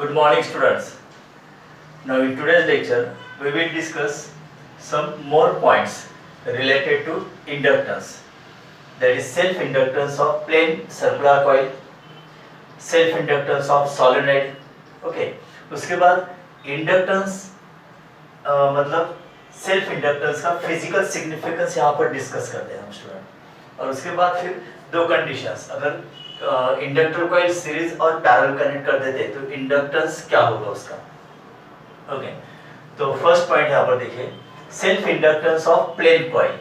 Good morning, students. Now in today's lecture we will discuss some more points related to inductance, that is self inductance of plain circular coil, self inductance of solenoid. Okay उसके बाद inductance मतलब self inductance का physical significance यहाँ पर discuss करते हैं हम student. और उसके बाद फिर दो कंडीशंस, अगर इंडक्टर कॉइल सीरीज और पैरेलल कनेक्ट कर देते तो इंडक्टेंस क्या होगा उसका। ओके तो फर्स्ट पॉइंट यहाँ पर देखिए, self inductance of plane coil.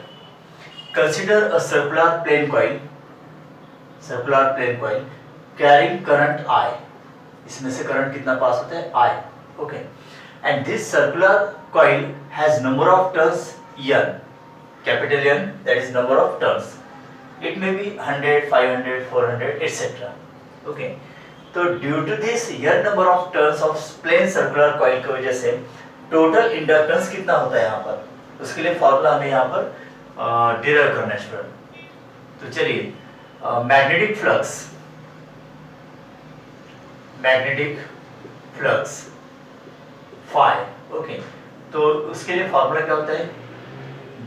Consider a circular plane coil carrying current I। इसमें से करंट कितना पास होता है I। Okay and this circular coil has number of turns N, capital N, that is number of turns. It may be 100, 500, 400 etc. Okay तो due to this N number of turns of plane circular coil की वजह से total inductance कितना होता है यहाँ पर, उसके लिए फॉर्मूला हमें यहाँ पर डिराइव करना है स्टूडेंट। तो चलिए मैग्नेटिक फ्लक्स फाई। ओके तो उसके लिए फॉर्मूला क्या होता है,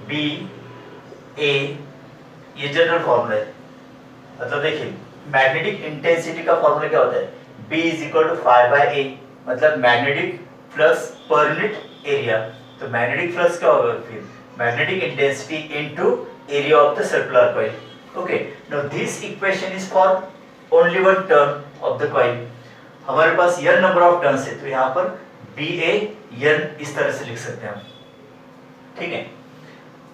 बी ए, ये जनरल फॉर्मूला है। मतलब देखिए मैग्नेटिक इंटेंसिटी का फॉर्मूला क्या होता है, B is equal to phi by A, मतलब magnetic flux per unit area. तो मैग्नेटिक फ्लक्स क्या होगा फिर, magnetic intensity into area of the circular coil. Okay now this equation is for only one turn of the coil. हमारे पास n number of turns है तो यहाँ पर बी ए n इस तरह से लिख सकते हैं हम, ठीक है।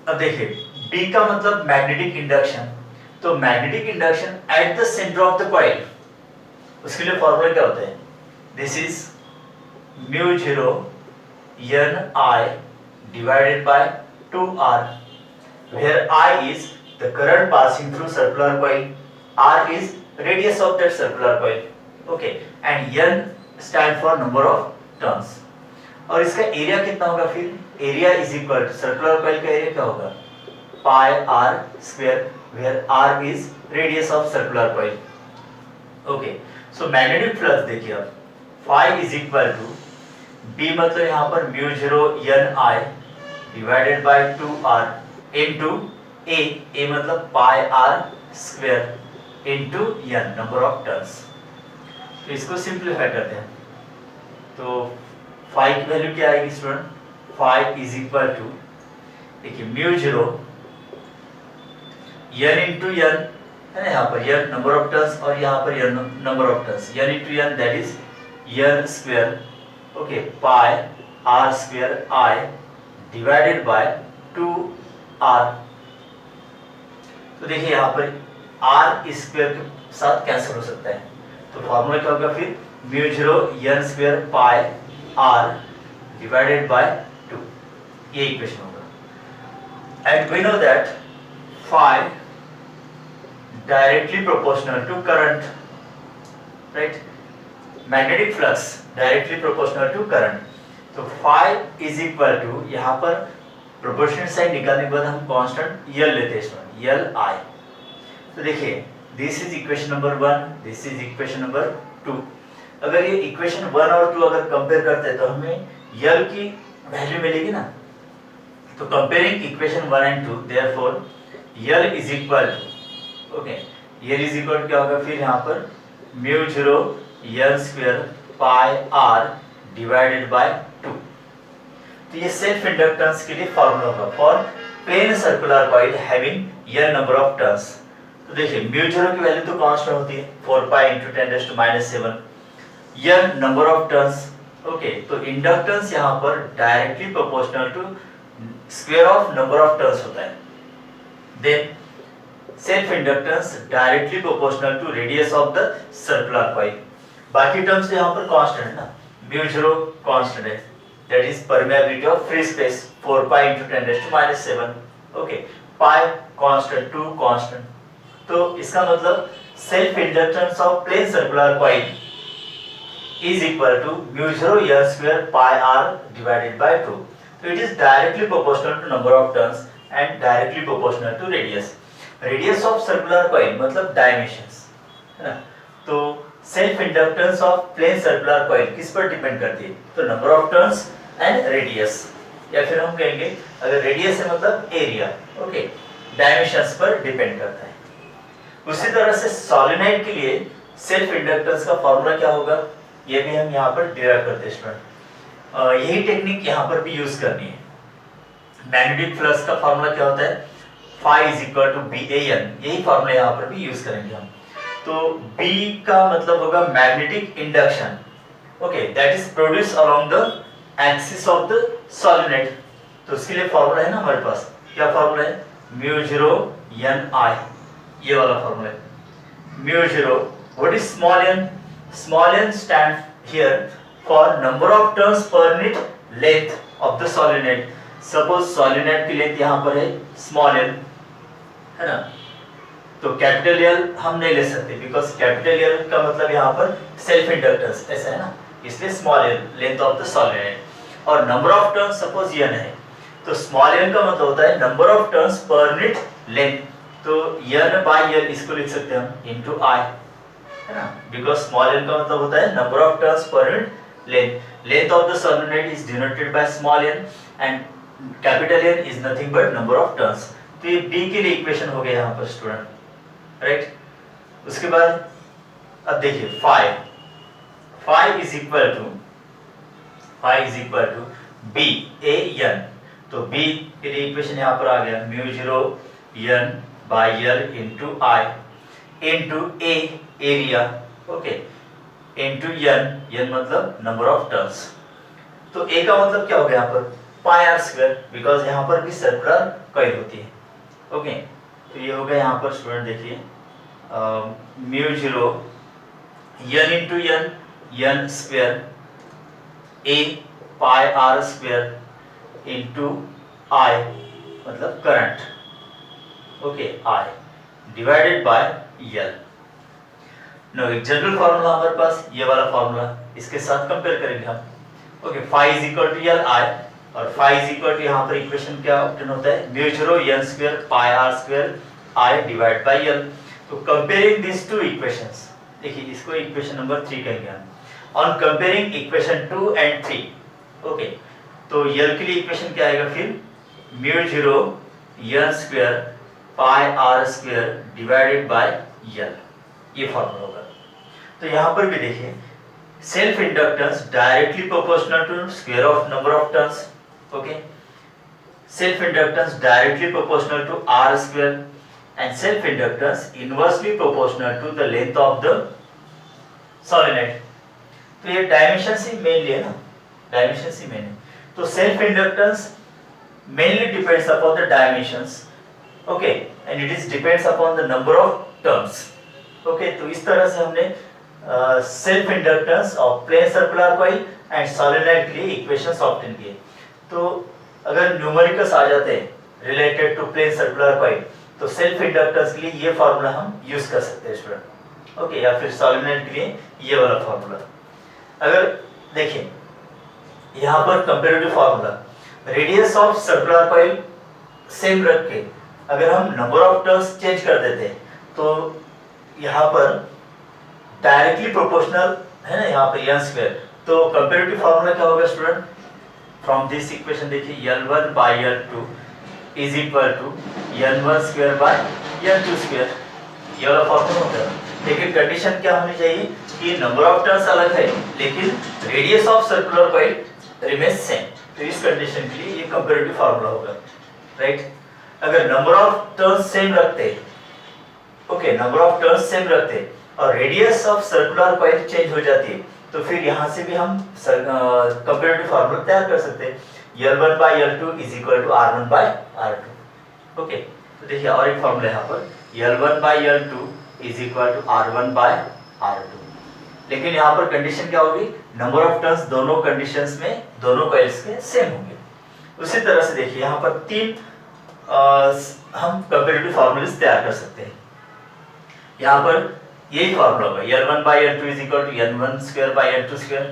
अब देखिए B का मतलब मैग्नेटिक इंडक्शन, तो magnetic induction at the centre of the coil, उसके लिए फॉर्मूला क्या होता है, this is mu 0 n I divided by 2r, where I is the current passing through circular coil, r is radius of that circular coil, okay, and n stand for number of turns। और इसका area कितना होगा फिर, area is equal to circular coil का area क्या होगा, pi are square, where r is radius of circular coil. Okay so magnetic flux देखिए अब phi is equal to B, मतलब यहाँ पर mu 0 n I divided by 2r into A मतलब pi are square into n number of turns. तो इसको simplify करते हैं तो फाई की वैल्यू क्या आएगी student, phi is equal to देखिए म्यू 0 n इंटू n है ना, यहाँ पर n नंबर ऑफ टर्न्स और यहाँ पर n number of turns, n into n that is n square, okay, pi r square I divided by 2r। तो देखिए यहाँ पर r स्क्वायर के साथ कैंसिल हो सकता है, तो फॉर्मूला क्या होगा फिर, mu 0 n square pi r divided by 2, ये इक्वेशन होगा। And we know that phi directly proportional to current, right, magnetic flux directly proportional to current. तो फाई इज इक्वल टू, यहाँ पर प्रोपोर्शनल साइन निकालने के बाद हम कांस्टेंट L लेते हैं, L I। तो देखिए this is equation number 1, this is equation number 2। अगर ये इक्वेशन 1 और 2 अगर कंपेयर करते हैं तो हमें L की वैल्यू मिलेगी ना। तो comparing equation 1 and 2, therefore L is equal to, okay, L is equal to क्या होगा फिर यहाँ पर mu 0 n square pi r divided by 2। तो ये सेल्फ इंडक्टेंस के लिए फॉर्मूला होगा for plane circular coil having n number of turns. तो देखिए म्यू 0 की वैल्यू तो कांस्टेंट होती है 4 pi into 10⁻⁷, n number of turns, okay, तो इंडक्टेंस यहाँ पर directly proportional to square of number of turns होता है। Then self inductance directly proportional to radius of the circular coil. बाकी टर्म्स तो यहाँ पर कांस्टेंट है ना, म्यू 0 कांस्टेंट है, that is permeability of free space 4 pi into 10⁻⁷, okay, pi constant, 2 constant. तो इसका मतलब self inductance of plane circular coil is equal to mu 0 n square pi r divided by 2। तो it is directly proportional to number of turns and directly proportional to radius. Radius of circular coil मतलब dimensions, है ना। तो self inductance of plane circular coil किस पर depend करती है? तो number of turns and radius, या फिर हम कहेंगे अगर रेडियस है मतलब एरिया, ओके, डायमेंशंस पर डिपेंड करता है। उसी तरह से सोलेनोइड के लिए सेल्फ इंडक्टेंस का फॉर्मूला क्या होगा, ये भी हम यहाँ पर डिराइव करते हैं स्टूडेंट। यही टेक्निक यहाँ पर भी यूज करनी है। मैग्नेटिक फ्लक्स का फॉर्मूला क्या होता है? phi is equal to BAN, यही फॉर्मूला यहाँ पर भी यूज करेंगे हम। तो B का मतलब होगा magnetic induction, okay, that is produce along the axis of the solenoid. तो उसके लिए फॉर्मूला है ना हमारे पास, क्या फॉर्मूला है? म्यू 0 Ni, ये वाला फॉर्मूला है। Mu 0, what is small n? Small n stand here for number of turns per unit length of the solenoid. Suppose solenoid की लेंथ यहाँ पर है स्मॉल n, है ना, तो कैपिटल L हम नहीं ले सकते बिकॉज कैपिटल L का मतलब यहाँ पर सेल्फ इंडक्टेंस ऐसा है ना, इसलिए small l length of the solenoid. और number of turns suppose n है, तो स्मॉल n का मतलब होता है number of turns per unit length. तो n बाय l इसको लिख सकते हैं हम इनटू I, है ना, बिकॉज स्मॉल n का मतलब होता है number of turns per unit length. Length of the solenoid is denoted by small n and capital N is nothing but number of turns. तो ये B के लिए इक्वेशन हो गया यहाँ पर स्टूडेंट, राइट। उसके बाद अब देखिए phi is equal to B A N। तो B के लिए इक्वेशन यहाँ पर आ गया mu 0 N by L into I into A area, okay, into N मतलब नंबर ऑफ टर्न्स। तो A का मतलब क्या हो गया यहाँ पर? पाई आर स्क्वायर, बिकॉज यहाँ पर भी सर्कुलर कॉइल होती है, ओके। तो ये हो गया यहाँ पर स्टूडेंट, देखिए mu 0 N into N square A pi are square into I मतलब current, okay, I divided by L। No एक जनरल फार्मूला हमारे पास ये वाला फार्मूला, इसके साथ कंपेयर करेंगे हम, okay. phi is equal to L I और phi इज इक्वल टू यहाँ पर इक्वेशन क्या ऑब्टेन होता है? Mu 0 N square pi are square I divide by L। तो कंपेयरिंग दिस टू इक्वेशंस, देखिए इसको इक्वेशन नंबर 3 कहेंगे हम। On comparing equation 2 and 3, okay, तो L के लिए इक्वेशन क्या आएगा फिर? Mu 0 N square pi are square divided by L, ये फॉर्मूला होगा। तो यहाँ पर भी देखिए self inductance directly proportional to square of number of turns, okay, self inductance directly proportional to R square and self inductance inversely proportional to the length of the solenoid। तो ये dimension ही mainly है ना, dimension ही main है। तो self inductance mainly depends upon the dimensions, okay, and it is depends upon the number of turns, okay। तो इस तरह से हमने self inductance of plane circular coil and solenoid के लिए इक्वेशंस ऑब्टेन किए। तो अगर न्यूमेरिकल्स आ जाते हैं related to plane circular coil, तो सेल्फ इंडक्टेंस के लिए ये फार्मूला हम यूज कर सकते हैं स्टूडेंट, ओके, या फिर सोलेनोइड के लिए ये वाला फार्मूला। अगर देखिए यहाँ पर comparative formula, radius of circular coil same रख के अगर हम नंबर ऑफ टर्न्स चेंज कर देते हैं, तो यहाँ पर डायरेक्टली प्रोपोर्शनल है ना, यहाँ पर n स्क्वायर। तो कंपैरेटिव फार्मूला क्या होगा स्टूडेंट? फ्रॉम दिस इक्वेशन देखिए L1 by L2 is equal to N1 square by N2 square, ये वाला फॉर्मूला होता है। लेकिन कंडीशन क्या होनी चाहिए कि नंबर ऑफ टर्न्स अलग है लेकिन radius of circular coil remains same. तो इस कंडीशन के लिए ये कंपैरेटिव फार्मूला होगा, राइट। अगर नंबर ऑफ टर्न्स सेम रखते, okay, number of turns same रखते और radius of circular coil change हो जाती है, तो फिर यहाँ से भी हम कंपैरेटिव फार्मूला तैयार कर सकते हैं। L1 by L2 is equal to R1 by R2, okay. तो देखिए और एक फार्मूला यहाँ पर L1 by L2 is equal to R1 by R2। लेकिन यहाँ पर कंडीशन क्या होगी? नंबर ऑफ टर्न्स दोनों कंडीशंस में दोनों कॉइल्स के सेम होंगे। उसी तरह से देखिए यहाँ पर 3 हम कंपैरेटिव फार्मूलास तैयार कर सकते हैं। यहाँ पर यही फार्मूला होगा L1 by L2 is equal to N1 square by N2 square।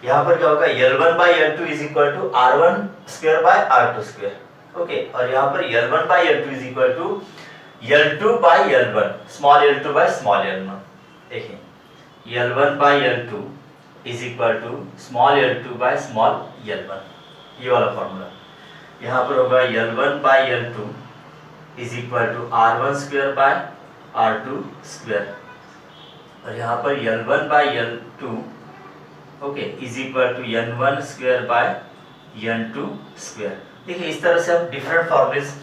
यहाँ पर क्या होगा? L1 by L2 is equal to R1 square by R2 square, okay. और यहाँ पर L1 by L2 is equal to L2 by L1, small L2 by small L1। देखिए L1 by L2 is equal to small l2 by small l1, ये वाला formula. यहाँ पर होगा L1 by L2 is equal to R1 square by R2 square, और यहाँ पर L1 by L2 okay is equal to N1 square by N2 square। देखिए इस तरह से हम different formulas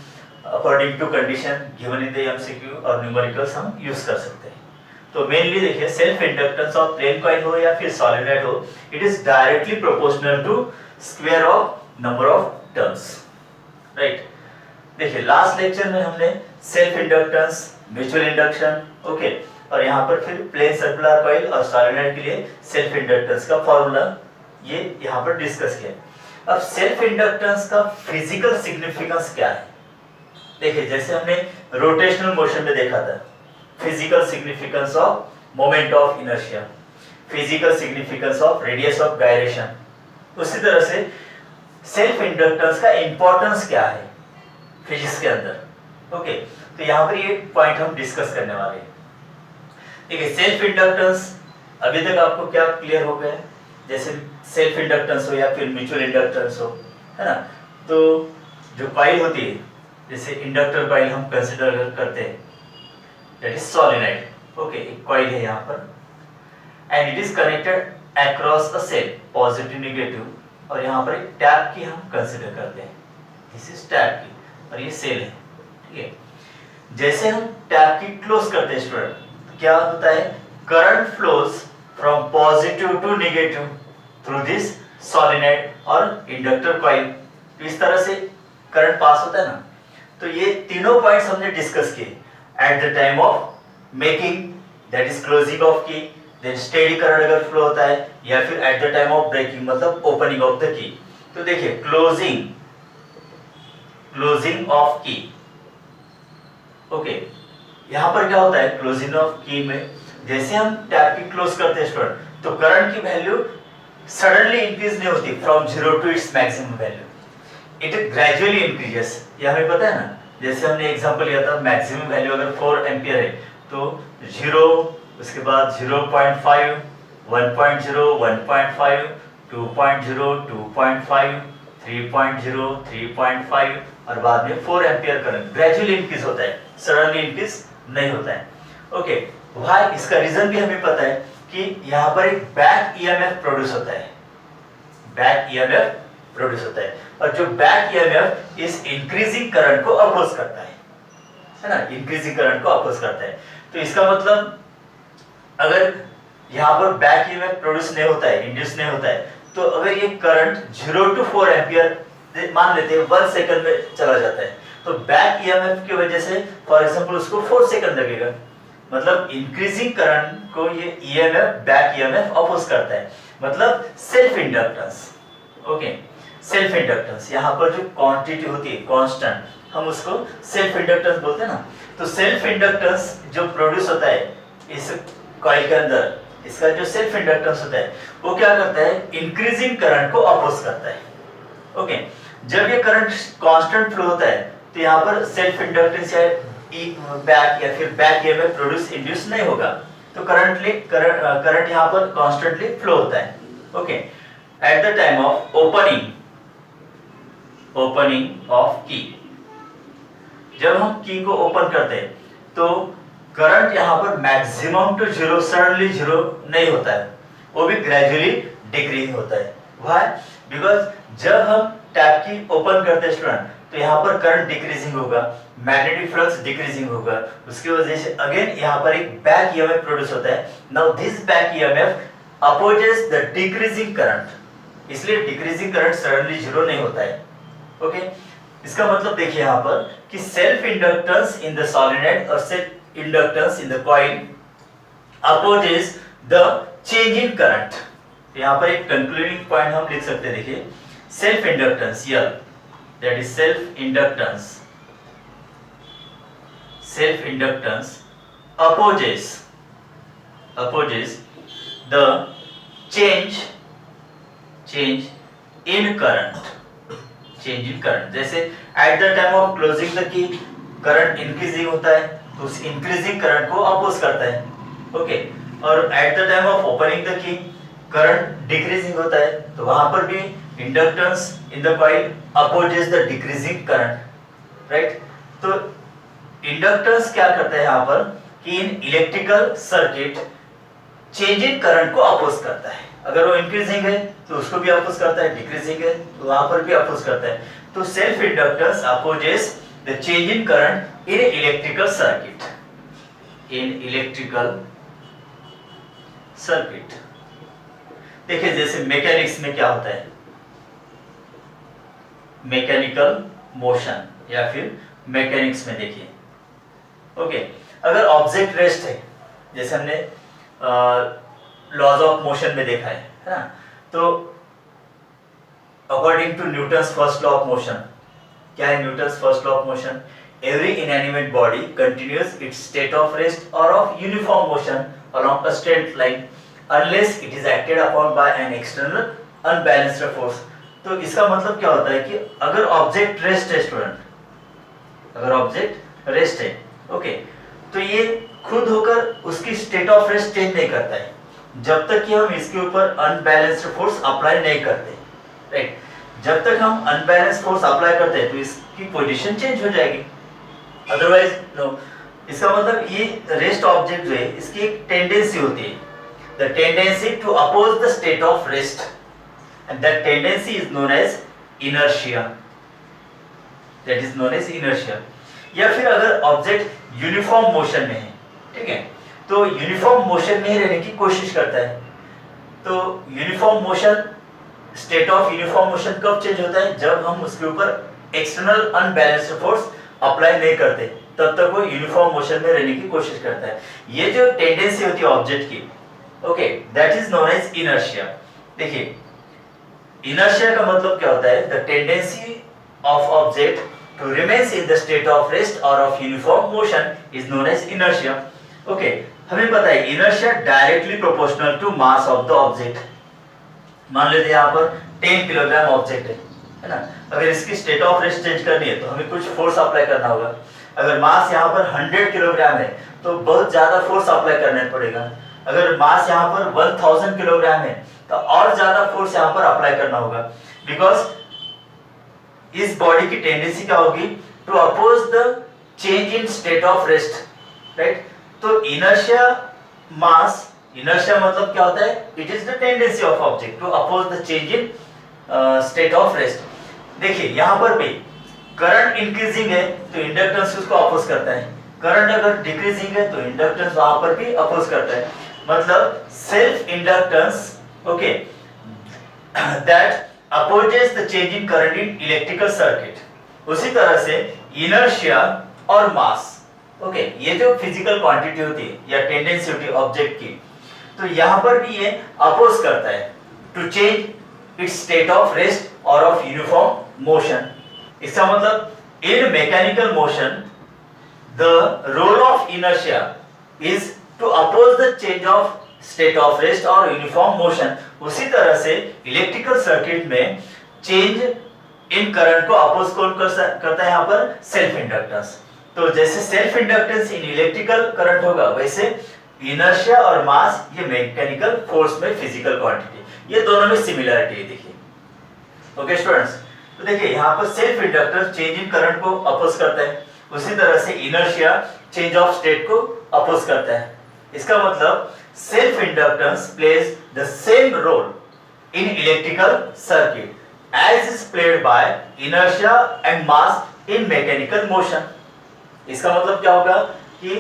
according to condition given in the MCQ और numericals हम यूज कर सकते हैं। तो मेनली देखिए self inductance of plane coil हो या फिर सॉलिनॉइड हो, it is directly proportional to square of number of turns, right. देखिए लास्ट लेक्चर में हमने self inductance, mutual induction, okay, और यहाँ पर फिर प्लेन सर्कुलर कॉइल और सॉलिनॉइड के लिए सेल्फ इंडक्टेंस का फॉर्मूला ये यहाँ पर डिस्कस किया। अब सेल्फ इंडक्टेंस का फिजिकल सिग्निफिकेंस क्या है? देखिए जैसे हमने रोटेशनल मोशन में देखा था, physical significance of moment of inertia, physical significance of radius of gyration, उसी तरह से सेल्फ इंडक्टेंस का इंपॉर्टेंस क्या है फिजिक्स के अंदर, ओके। तो यहाँ पर ये पॉइंट हम डिस्कस करने वाले हैं। देखिए सेल्फ इंडक्टेंस अभी तक आपको क्या क्लियर हो गया है? जैसे सेल्फ इंडक्टेंस हो या फिर म्यूचुअल इंडक्टेंस हो, है ना, तो जो कॉइल होती है, जैसे इंडक्टर कॉइल हम कंसीडर करते हैं, दैट इज सॉलिनॉइड, ओके, एक कॉइल है यहाँ पर and it is connected across a cell, positive negative, और यहाँ पर एक टैप की हम कंसीडर करते हैं, दिस इज टैप की, और ये सेल है, ठीक है। जैसे हम टैप की क्लोज करते हैं स्टूडेंट, क्या होता है? Current flows from positive to negative through this solenoid और इंडक्टर कॉइल, तो इस तरह से करंट पास होता है ना। तो ये तीनों पॉइंट्स हमने डिस्कस किए at the time of making, that is closing of key, then steady current अगर फ्लो होता है, या फिर at the time of breaking मतलब ओपनिंग ऑफ द की। तो देखिए क्लोजिंग ऑफ की, ओके, यहाँ पर क्या होता है क्लोजिंग ऑफ की में, जैसे हम टैप की क्लोज करते हैं स्टूडेंट, तो करंट की वैल्यू सडनली इंक्रीज नहीं होती from 0 to its maximum value, it gradually increases, ये हमें पता है ना। जैसे हमने एग्जांपल लिया था, मैक्सिमम वैल्यू अगर 4 एम्पियर है तो 0, उसके बाद 0.5, 1.0, 1.5, 2.0, 2.5, 3.0, 3.5, और बाद में 4 एम्पियर करंट ग्रेजुअली इंक्रीज होता है, सडनली इंक्रीज नहीं होता है, ओके। भाई इसका रीजन भी हमें पता है कि यहाँ पर एक बैक ईएमएफ प्रोड्यूस होता है, बैक ईएमएफ प्रोड्यूस होता है, और जो बैक ईएमएफ इस इंक्रीजिंग करंट को अपोज करता है ना, इंक्रीजिंग करंट को अपोज करता है। तो इसका मतलब अगर यहाँ पर बैक ईएमएफ प्रोड्यूस नहीं होता है, इंड्यूस नहीं होता है, तो अगर ये करंट 0 to 4 एम्पियर मान लेते हैं 1 सेकंड में चला जाता है, तो बैक ईएमएफ की वजह से फॉर एग्जांपल उसको 4 सेकंड लगेगा, मतलब इंक्रीजिंग करंट को ये ईएमएफ बैक ईएमएफ अपोज करता है, मतलब self inductance, okay. Self inductance यहाँ पर जो क्वांटिटी होती है कांस्टेंट, हम उसको सेल्फ इंडक्टेंस बोलते हैं ना। तो सेल्फ इंडक्टेंस जो प्रोड्यूस होता है इस कॉइल के अंदर, इसका जो सेल्फ इंडक्टेंस होता है वो क्या करता है? इंक्रीजिंग करंट को अपोज करता है, ओके। जब ये करंट कांस्टेंट फ्लो होता है तो यहाँ पर सेल्फ इंडक्टेंस या बैक या फिर बैक ईएमएफ प्रोड्यूस इंड्यूस नहीं होगा, तो करंट यहाँ पर कांस्टेंटली फ्लो होता है, okay. Eight the time of opening of की, जब हम की को ओपन करते हैं तो करंट यहाँ पर मैक्सिमम टू 0 सडनली 0 नहीं होता है, वो भी ग्रेजुअली डिक्रीज होता है। व्हाई? बिकॉज जब हम टैप की ओपन करते हैं स्टूडेंट, तो यहाँ पर करंट डिक्रीजिंग होगा, मैग्नेटिक फ्लक्स डिक्रीजिंग होगा, उसकी वजह से अगेन यहाँ पर एक बैक ईएमएफ प्रोड्यूस होता है। Now this back EMF opposes the decreasing current, इसलिए डिक्रीजिंग करंट सडनली 0 नहीं होता है, ओके। इसका मतलब देखिए यहाँ पर कि self inductance in the solenoid और self inductance in the coil opposes the change in current. यहाँ पर एक कंक्लूडिंग पॉइंट हम लिख सकते हैं, देखिए self inductance L, that is self inductance opposes the change in current, जैसे at the time of closing the key current increasing होता है, तो उस इंक्रीजिंग करंट को अपोज करता है, ओके। और eight the time of opening the key current decreasing होता है, तो वहां पर भी inductance in the coil opposes the decreasing current, right. तो इंडक्टेंस क्या करता है यहाँ पर कि in electrical circuit change in current को अपोज करता है। अगर वो इंक्रीजिंग है तो उसको भी अपोज करता है, डिक्रीजिंग है तो वहां पर भी अपोज करता है। तो self inductance opposes the change in current in electrical circuit, in electrical circuit. देखिए जैसे मैकेनिक्स में क्या होता है, मैकेनिकल मोशन या फिर मैकेनिक्स में देखिए, ओके, अगर ऑब्जेक्ट रेस्ट है, जैसे हमने लॉज ऑफ मोशन में देखा है ना, तो according to Newton's first law of motion, क्या है Newton's first law of motion? Every inanimate body continues its state of rest और of uniform motion along a straight line unless it is acted upon by an external unbalanced force. तो इसका मतलब क्या होता है कि अगर ऑब्जेक्ट रेस्ट है स्टूडेंट, अगर ऑब्जेक्ट रेस्ट है, ओके, तो ये खुद होकर उसकी स्टेट ऑफ रेस्ट चेंज नहीं करता है जब तक कि हम इसके ऊपर अनबैलेंस्ड फोर्स अप्लाई नहीं करते, राइट। जब तक हम अनबैलेंस्ड फोर्स अप्लाई करते हैं तो इसकी पोजीशन चेंज हो जाएगी, अदरवाइज नो। इसका मतलब ये रेस्ट ऑब्जेक्ट जो है इसकी एक टेंडेंसी होती है, the tendency to oppose the state of rest, and that tendency is known as inertia, that is known as inertia. या फिर अगर ऑब्जेक्ट यूनिफॉर्म मोशन में है, ठीक है, तो यूनिफॉर्म मोशन में ही रहने की कोशिश करता है। तो uniform motion, state of uniform motion कब चेंज होता है? जब हम उसके ऊपर एक्सटर्नल अनबैलेंस्ड फोर्स अप्लाई नहीं करते, तब तक वो यूनिफॉर्म मोशन में रहने की कोशिश करता है। ये जो टेंडेंसी होती है ऑब्जेक्ट की, okay, that is known as inertia. देखिए इनर्शिया का मतलब क्या होता है? The tendency of object to remains in the state of rest or of uniform motion is known as inertia. Okay, हमें पता है inertia directly proportional to mass of the object. मान लेते हैं यहाँ पर 10 किलोग्राम ऑब्जेक्ट है ना, अगर इसकी स्टेट ऑफ रेस्ट चेंज करनी है तो हमें कुछ फोर्स अप्लाई करना होगा। अगर मास यहाँ पर 100 किलोग्राम है तो बहुत ज्यादा फोर्स अप्लाई करना पड़ेगा। अगर मास यहाँ पर 1000 किलोग्राम है तो और ज्यादा फोर्स यहाँ पर अप्लाई करना होगा, बिकॉज इस बॉडी की टेंडेंसी क्या होगी? To oppose the change in state of rest, right. तो इनर्शिया मास, इनर्शिया मतलब क्या होता है? It is the tendency of object to oppose the change in state of rest. देखिए यहां पर भी करंट इंक्रीजिंग है तो इंडक्टेंस उसको अपोज करता है, करंट अगर डिक्रीजिंग है तो इंडक्टेंस वहां पर भी अपोज करता है। मतलब self inductance, okay, that opposes the change in current in electrical circuit. उसी तरह से इनर्शिया और मास, ओके, ये जो फिजिकल क्वांटिटी होती है या टेंडेंसी होती है ऑब्जेक्ट की, तो यहां पर भी ये अपोज करता है to change its state of rest और ऑफ यूनिफॉर्म मोशन। इसका मतलब in mechanical motion the role of inertia is to oppose the change of state of rest और यूनिफॉर्म मोशन। उसी तरह से इलेक्ट्रिकल सर्किट में चेंज इन करंट को oppose कौन करता है? यहाँ पर सेल्फ इंडक्टेंस। तो जैसे self inductance in electrical current होगा, वैसे इनर्शिया और मास ये मैकेनिकल फोर्स में फिजिकल क्वांटिटी, ये दोनों में सिमिलरिटी है। देखिए, ओके स्टूडेंट्स, तो देखिए यहाँ पर self inductance change in current को अपोज करता है, उसी तरह से इनर्शिया चेंज ऑफ स्टेट को अपोज करता है। इसका मतलब self inductance plays the same role in electrical circuit as is played by inertia and mass in mechanical motion. इसका मतलब क्या होगा कि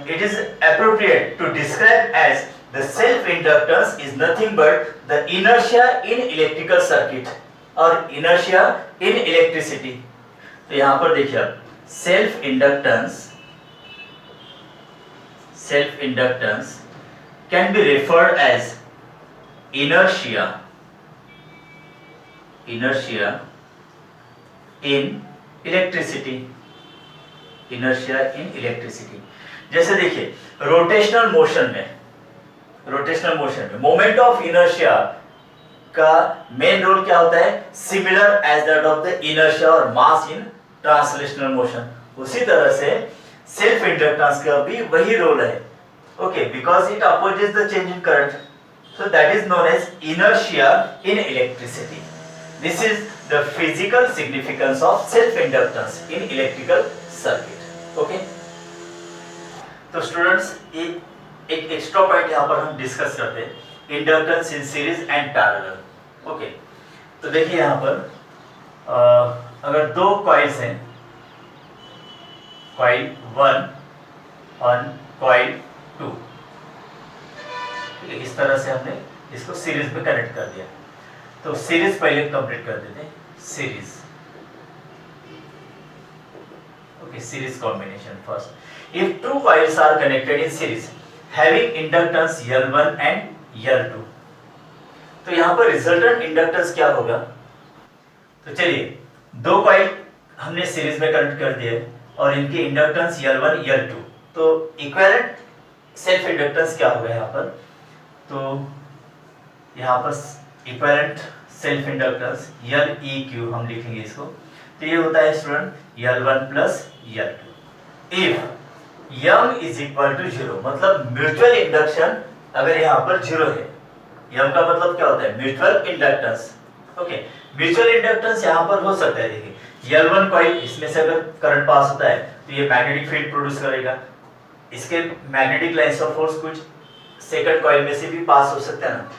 it is appropriate to describe as the self inductance is nothing but the inertia in electrical circuit or inertia in electricity. तो यहाँ पर देखिए आप self inductance can be referred as inertia in electricity, inertia in electricity। जैसे देखिए rotational motion में moment of inertia का main role क्या होता है? Similar as that of the inertia और मास इन ट्रांसलेशनल मोशन। उसी तरह से सेल्फ इंडक्टेंस का भी वही रोल है, Okay, because it opposes the change in current. So that is known as inertia in electricity. This is the physical significance of self-inductance in electrical circuit. Okay. तो students एक extra point यहाँ पर हम discuss करते हैं, inductance in series and parallel. Okay, तो देखिए यहाँ पर अगर दो कॉइल्स हैं, कॉइल 1 और कॉइल 2, इस तरह से हमने इसको सीरीज में कनेक्ट कर दिया। तो सीरीज पहले कंप्लीट कर देते हैं, series. Okay, series combination first. If two coils are connected in series having inductance L1 and L2, तो यहाँ पर रिजल्टेंट इंडक्टेंस क्या होगा? तो चलिए, दो कॉइल हमने सीरीज में कनेक्ट कर दिए और इनके इंडक्टेंस L1 L2, तो इक्विवेलेंट सेल्फ इंडक्टेंस क्या होगा यहाँ पर? तो यहाँ पर इक्विवेलेंट सेल्फ इंडक्टेंस LEQ हम लिखेंगे इसको। तो ये होता है student L1 plus L2। If m is equal to 0, मतलब म्यूचुअल इंडक्शन अगर यहाँ पर 0 है, m का मतलब क्या होता है? Mutual inductance. Okay, mutual inductance यहाँ पर हो सकता है, देखिए L1 कॉइल, इसमें से अगर करंट पास होता है तो ये मैग्नेटिक फील्ड प्रोड्यूस करेगा, इसके मैग्नेटिक लाइंस ऑफ फोर्स कुछ सेकंड कॉइल में से भी पास हो सकता है ना,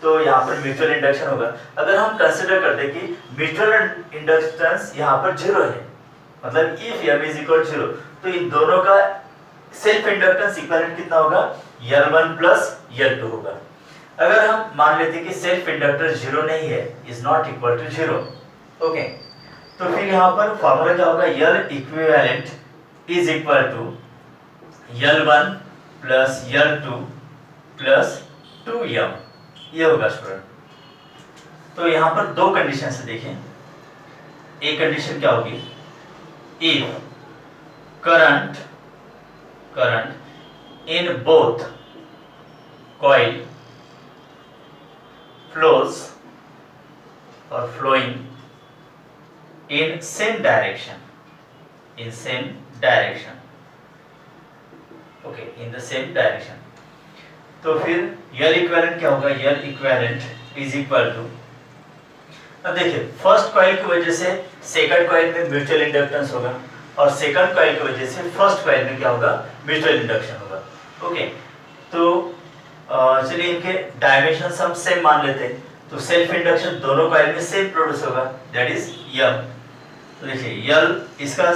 तो यहाँ पर म्यूचुअल इंडक्शन होगा। अगर हम कंसीडर करते कि म्यूचुअल इंडक्टेंस यहाँ पर 0 है, मतलब इफ m इज इक्वल 0, तो इन दोनों का सेल्फ इंडक्टेंस इक्विवेलेंट कितना होगा? L1 प्लस L2 होगा। अगर हम मान लेते हैं कि सेल्फ इंडक्टेंस 0 नहीं है, is not equal to 0, okay, तो फिर यहाँ पर फॉर्मूला क्या होगा? L equivalent is equal to L1 plus L2 plus 2m, ये होगा स्टूडेंट। तो यहाँ पर दो कंडीशन से देखें, एक कंडीशन क्या होगी? If current in both coil flows or flowing in same direction, okay, in the same direction, तो फिर L इक्विवेलेंट क्या होगा? L equivalent is equal to, अब देखिए फर्स्ट कॉइल की वजह से सेकंड कॉइल में म्यूचुअल इंडक्टेंस होगा और सेकंड कॉइल की वजह से फर्स्ट कॉइल में क्या होगा? म्यूचुअल इंडक्शन होगा। ओके, तो चलिए इनके डायमेंशंस हम सेम मान लेते हैं, तो सेल्फ इंडक्शन दोनों कॉइल में सेम प्रोड्यूस होगा, दैट इज m। तो देखिए L, इसका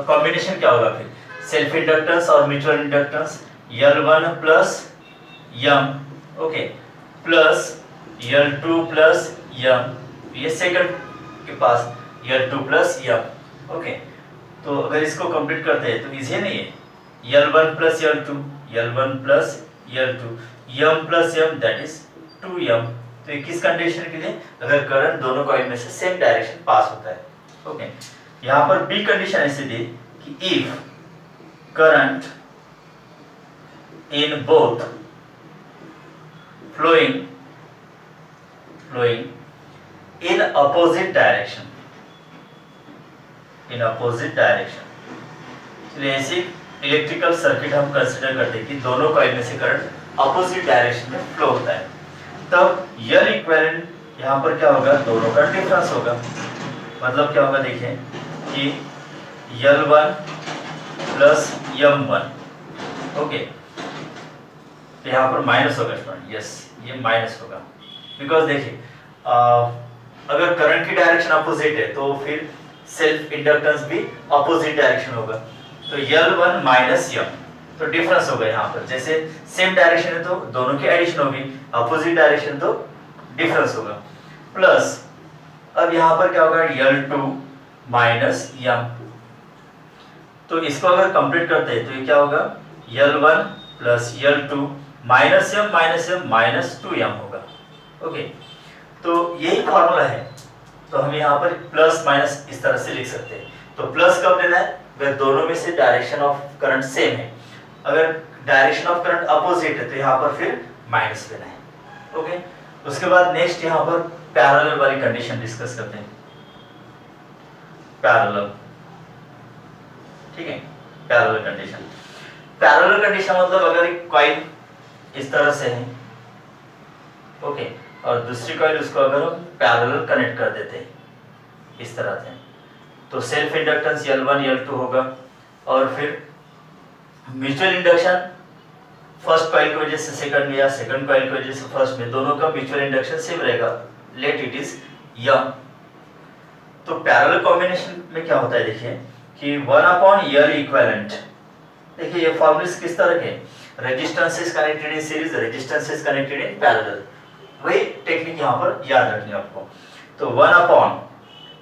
कॉम्बिनेशन क्या होगा फिर? सेल्फ इंडक्टेंस और mutual inductance L1 plus m, okay, plus L2 plus m, ये सेकंड के पास L2 प्लस m, ओके। तो अगर इसको कंप्लीट करते हैं तो इजी नहीं है, L1 plus L2, L1 plus L2, m plus m, that is 2m। तो ये किस कंडीशन के लिए? अगर करंट दोनों कॉइल में से सेम डायरेक्शन पास होता है। ओके, यहाँ पर बी कंडीशन ऐसे दी कि if current in both flowing in opposite direction, चलिए ऐसी इलेक्ट्रिकल सर्किट हम कंसीडर करते हैं कि दोनों कॉइल में से करंट अपोजिट डायरेक्शन में फ्लो होता है, तब L इक्विवेलेंट यहाँ पर क्या होगा? दोनों का डिफरेंस होगा। मतलब क्या होगा? देखें कि L1 प्लस M1, ओके, तो यहाँ पर माइनस होगा स्टूडेंट, यस, ये माइनस होगा, बिकॉज देखिए अगर करंट की डायरेक्शन अपोजिट है तो फिर सेल्फ इंडक्टेंस भी अपोजिट डायरेक्शन होगा, तो L1 माइनस m, तो डिफरेंस होगा यहाँ पर। जैसे सेम डायरेक्शन है तो दोनों की एडिशन होगी, अपोजिट डायरेक्शन तो डिफरेंस होगा, प्लस अब यहाँ पर क्या होगा? L2 माइनस m, तो इसको अगर कंप्लीट करते हैं तो ये क्या होगा? L1 plus L2 minus m minus 2m होगा। ओके, तो यही फॉर्मूला है, तो हम यहाँ पर प्लस माइनस इस तरह से लिख सकते हैं। तो प्लस कब लेना है? अगर दोनों में से डायरेक्शन ऑफ करंट सेम है, अगर डायरेक्शन ऑफ करंट अपोजिट है तो यहाँ पर फिर माइनस लेना है। ओके, उसके बाद नेक्स्ट यहाँ पर पैरेलल वाली कंडीशन डिस्कस करते हैं। पैरेलल, ठीक है, पैरेलल कंडीशन। पैरेलल कंडीशन मतलब अगर एक कॉइल इस तरह से है, ओके, और दूसरी कॉइल उसको अगर हम पैरेलल कनेक्ट कर देते हैं इस तरह से, तो सेल्फ इंडक्टेंस L1 L2 होगा, और फिर म्यूचुअल इंडक्शन फर्स्ट कॉइल की वजह से सेकंड में या सेकंड कॉइल की वजह से फर्स्ट में, दोनों का म्यूचुअल इंडक्शन सेम रहेगा, लेट इट इज यम। तो पैरेलल कॉम्बिनेशन में क्या होता है देखिए कि 1/L इक्विवेलेंट, देखिए ये फॉर्मूले किस तरह के, resistance is connected in series, resistance is connected in parallel, वही टेक्निक यहाँ पर याद रखनी है आपको। तो 1/,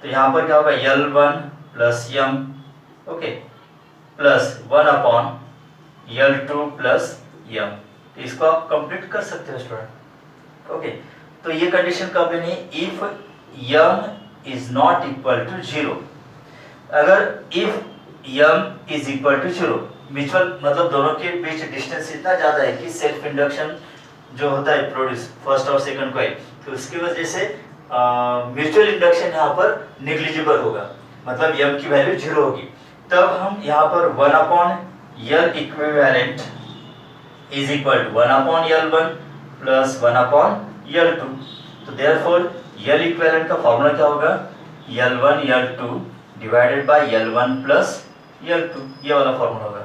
तो यहाँ पर क्या होगा L1 प्लस यम, ओके, प्लस 1/L2 प्लस यम, तो इसको आप कंप्लीट कर सकते हो स्टूडेंट, ओके। तो ये कंडीशन कब लेनी है, if M is not equal to 0, अगर if M is equal to 0, mutual मतलब दोनों के बीच डिस्टेंस इतना ज्यादा है कि सेल्फ इंडक्शन जो होता है प्रोड्यूस फर्स्ट और सेकंड कॉइल, तो उसकी वजह से म्यूचुअल इंडक्शन यहाँ पर नेग्लिजिबल होगा, मतलब यम की वैल्यू 0 होगी, तब हम यहाँ पर 1/L equivalent is equal to 1/L1 plus 1/L2, तो देयरफॉर L इक्विवेलेंट का फॉर्मूला क्या होगा, L1 L2 divided by L1 plus L2, ये वाला फॉर्मूला होगा,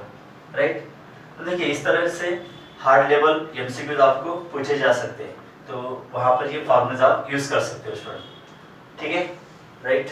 राइट। तो देखिए इस तरह से हार्ड लेवल एमसीक्यूज आपको पूछे जा सकते हैं, तो वहां पर ये फॉर्मूलाज आप यूज कर सकते हो स्टूडेंट, ठीक है, राइट।